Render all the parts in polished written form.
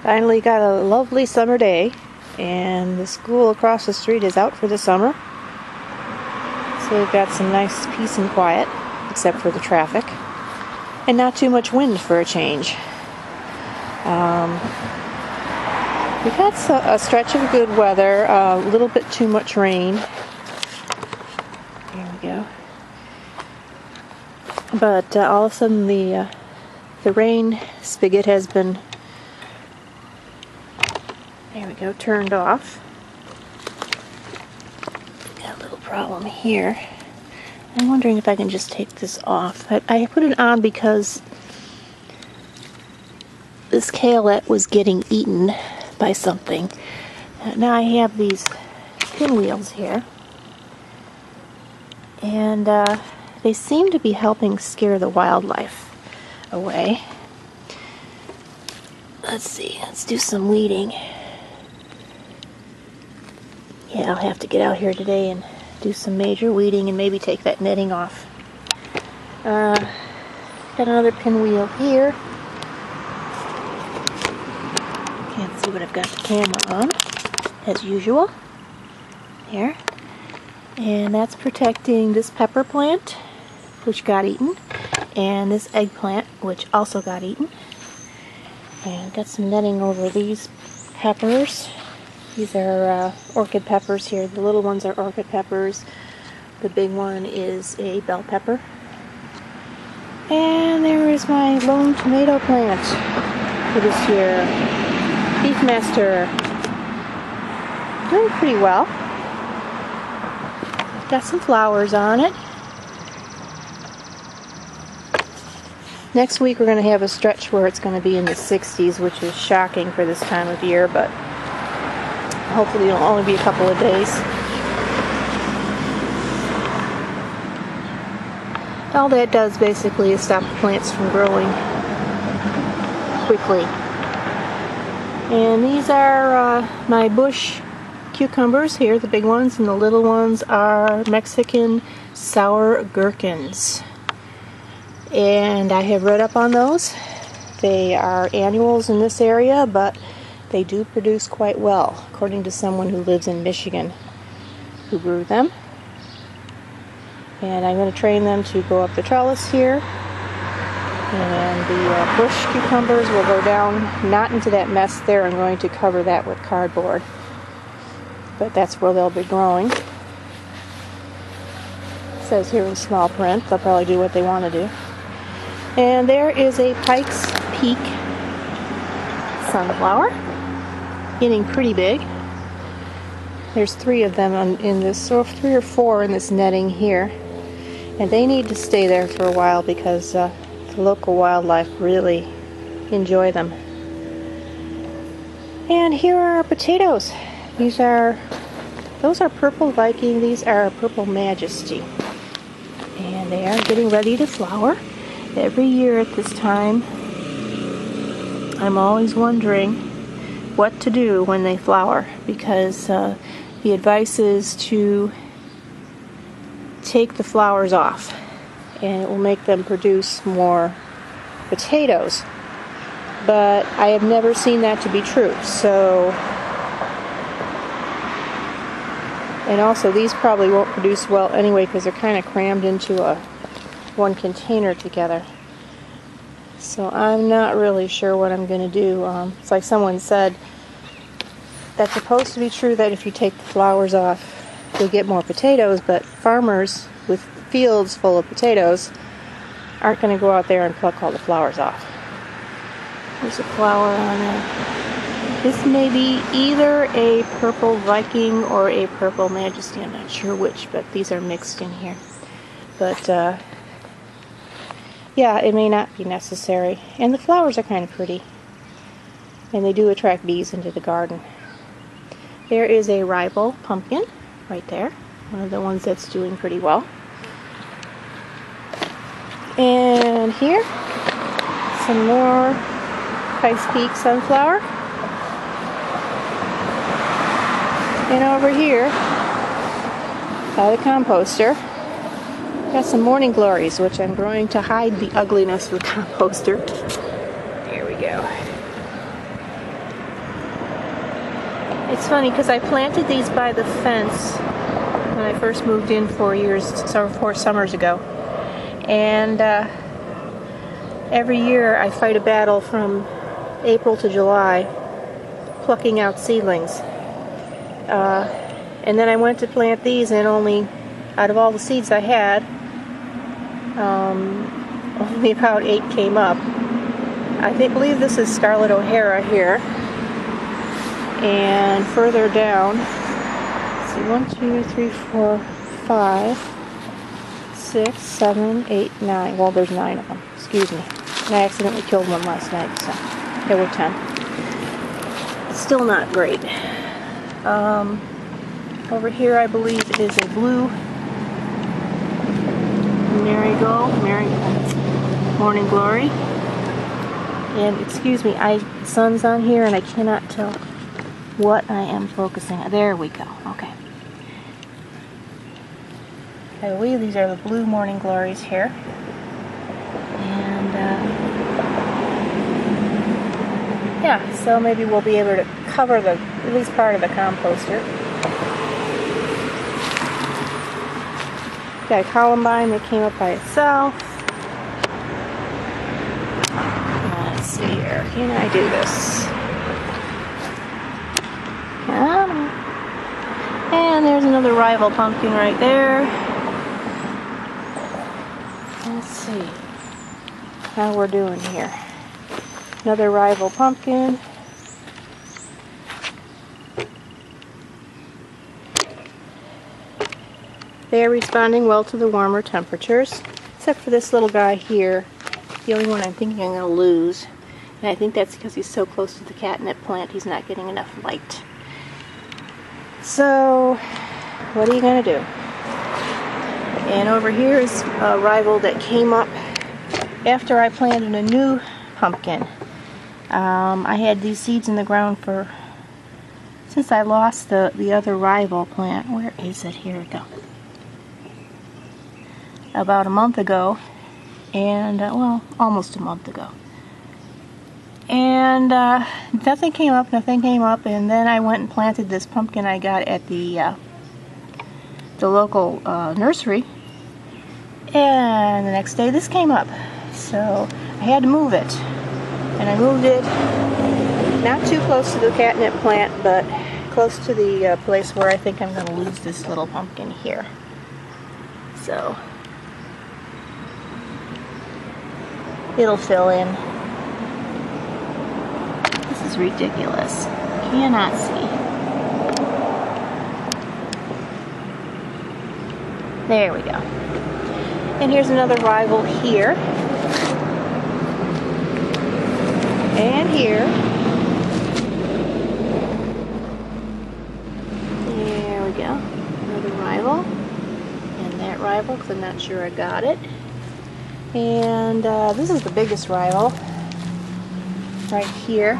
Finally got a lovely summer day, and the school across the street is out for the summer. So we've got some nice peace and quiet, except for the traffic, and not too much wind for a change. We've had a stretch of good weather, a little bit too much rain. There we go. But all of a sudden the rain spigot has been, there we go, turned off. Got a little problem here. I'm wondering if I can just take this off. I put it on because this kaolette was getting eaten by something. Now I have these pinwheels here, and they seem to be helping scare the wildlife away. Let's see, let's do some weeding. Yeah, I'll have to get out here today and do some major weeding and maybe take that netting off. Got another pinwheel here. Can't see what I've got the camera on, as usual. There. And that's protecting this pepper plant, which got eaten, and this eggplant, which also got eaten. And got some netting over these peppers. These are orchid peppers here. The little ones are orchid peppers. The big one is a bell pepper. And there is my lone tomato plant for this year. Beefmaster. Doing pretty well. Got some flowers on it. Next week we're going to have a stretch where it's going to be in the 60s, which is shocking for this time of year, but hopefully it'll only be a couple of days. All that does basically is stop the plants from growing quickly. And these are my bush cucumbers here, the big ones, and the little ones are Mexican sour gherkins. And I have read up on those. They are annuals in this area, but they do produce quite well, according to someone who lives in Michigan who grew them. And I'm going to train them to go up the trellis here. And the bush cucumbers will go down, not into that mess there. I'm going to cover that with cardboard. But that's where they'll be growing. It says here in small print. They'll probably do what they want to do. And there is a Pike's Peak sunflower, getting pretty big. There's 3 of them in this, so 3 or 4 in this netting here. And they need to stay there for a while because the local wildlife really enjoy them. And here are our potatoes. Those are Purple Viking, these are Purple Majesty. And they are getting ready to flower. Every year at this time, I'm always wondering what to do when they flower, because the advice is to take the flowers off, and it will make them produce more potatoes. But I have never seen that to be true. So, and also these probably won't produce well anyway because they're kind of crammed into one container together. So I'm not really sure what I'm going to do. It's like someone said, that's supposed to be true that if you take the flowers off, you'll get more potatoes, but farmers with fields full of potatoes aren't going to go out there and pluck all the flowers off. There's a flower on it. This may be either a Purple Viking or a Purple Majesty. I'm not sure which, but these are mixed in here. But yeah, it may not be necessary. And the flowers are kind of pretty. And they do attract bees into the garden. There is a rival pumpkin right there. One of the ones that's doing pretty well. And here, some more Pikes Peak sunflower. And over here, by the composter, got some morning glories, which I'm going to hide the ugliness of the composter. There we go. It's funny because I planted these by the fence when I first moved in 4 summers ago. And every year I fight a battle from April to July, plucking out seedlings. And then I went to plant these, and only, out of all the seeds I had, only about 8 came up. I believe this is Scarlet O'Hara here. And further down, let's see, 1, 2, 3, 4, 5, 6, 7, 8, 9. Well, there's 9 of them. Excuse me. And I accidentally killed one last night, so there were 10. Still not great. Over here, I believe, is a blue Morning Glory. And excuse me, sun's on here and I cannot tell what I am focusing on. There we go. Okay. I believe these are the blue Morning Glories here. And yeah, so maybe we'll be able to cover at least part of the composter. Got a columbine that came up by itself. Let's see here. Can I do this? Come on. And there's another rival pumpkin right there. Let's see how we're doing here. Another rival pumpkin. They are responding well to the warmer temperatures, except for this little guy here, the only one I'm thinking I'm going to lose. And I think that's because he's so close to the catnip plant, he's not getting enough light. So, what are you going to do? And over here is a rival that came up after I planted a new pumpkin. I had these seeds in the ground since I lost the other rival plant. Where is it? Here we go. About a month ago, and well, almost a month ago. And nothing came up, and then I went and planted this pumpkin I got at the local nursery, and the next day this came up. So I had to move it, and I moved it not too close to the catnip plant, but close to the place where I think I'm going to lose this little pumpkin here. So it'll fill in. This is ridiculous. Cannot see. There we go. And here's another rival here. And here. There we go. Another rival. And that rival, because I'm not sure I got it. And this is the biggest rival right here.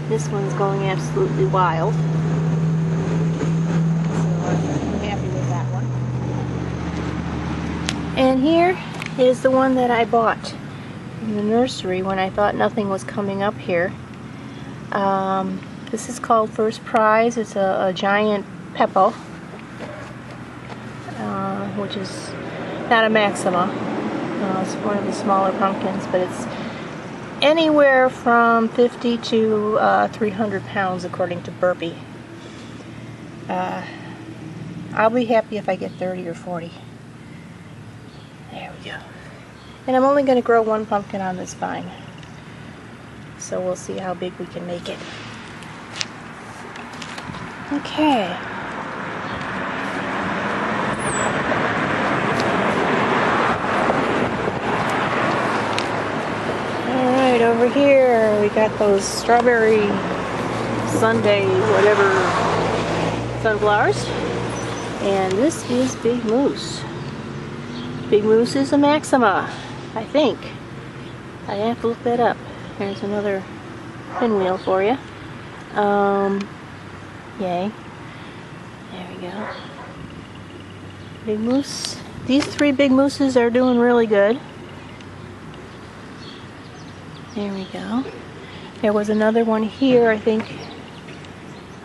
This one's going absolutely wild. So I'm happy with that one. And here is the one that I bought in the nursery when I thought nothing was coming up here. This is called First Prize. It's a giant pepo, which is not a maxima. It's one of the smaller pumpkins, but it's anywhere from 50 to 300 pounds according to Burpee. I'll be happy if I get 30 or 40. There we go. And I'm only going to grow one pumpkin on this vine. So we'll see how big we can make it. Okay. Alright, over here we got those strawberry Sunday whatever sunflowers. And this is Big Moose. Big Moose is a maxima, I think. I have to look that up. Here's another pinwheel for you. Yay. There we go. Big Moose. These 3 Big Mooses are doing really good. There we go. There was another one here, I think.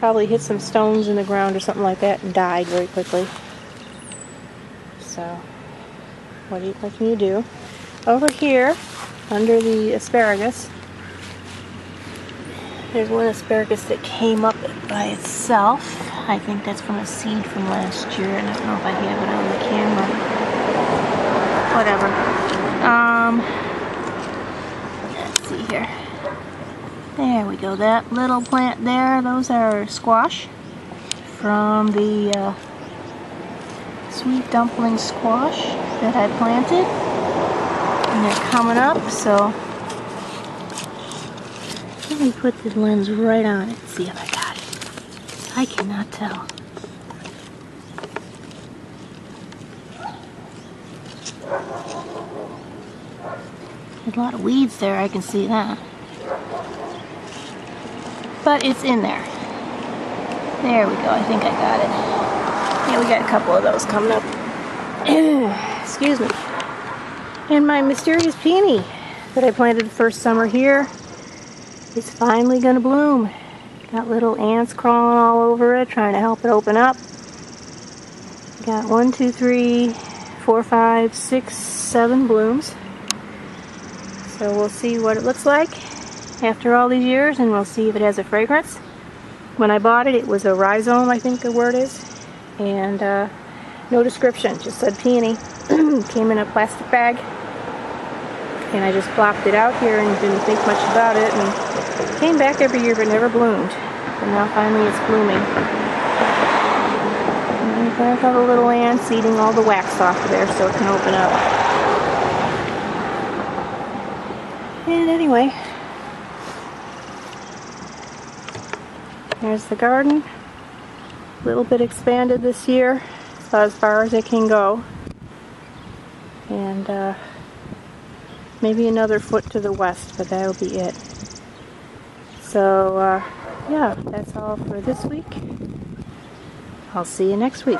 probably hit some stones in the ground or something like that and died very quickly. So, what can you do? Over here, under the asparagus, there's one asparagus that came up by itself. I think that's from a seed from last year, and I don't know if I have it on the camera. Whatever. Let's see here. There we go. That little plant there, those are squash from the sweet dumpling squash that I planted. And they're coming up, so let me put the lens right on it and see if I got it. I cannot tell. There's a lot of weeds there, I can see that. But it's in there. There we go, I think I got it. Yeah, we got a couple of those coming up. Excuse me. And my mysterious peony that I planted the first summer here is finally going to bloom. Got little ants crawling all over it, trying to help it open up. Got 1, 2, 3, 4, 5, 6, 7 blooms. So we'll see what it looks like after all these years, and we'll see if it has a fragrance. When I bought it, it was a rhizome, I think the word is, and no description, just said peony. Came in a plastic bag, and I just plopped it out here and didn't think much about it, and came back every year but never bloomed. And now finally it's blooming. And I've got a little ants eating all the wax off of there so it can open up. And anyway, there's the garden. A little bit expanded this year, so as far as it can go. And maybe another foot to the west, but that'll be it. So, yeah, that's all for this week. I'll see you next week.